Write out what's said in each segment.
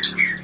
Cuh.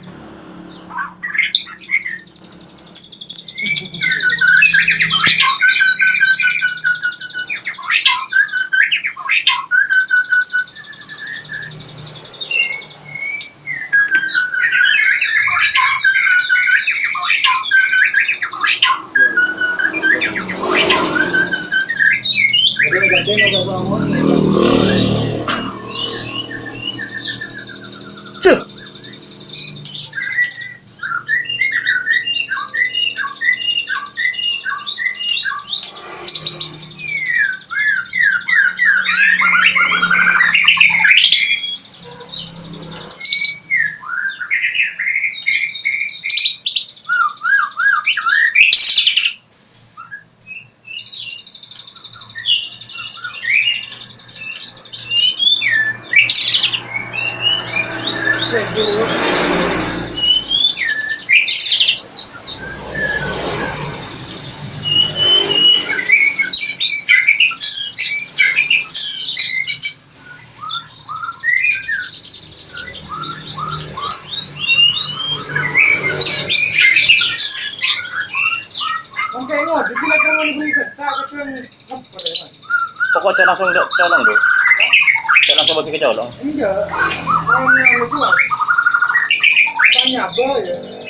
Pokok saya langsung colong tuh. Saya langsung bagi ke colong. Enggak. Orang yang lupa. Tanya apa ya?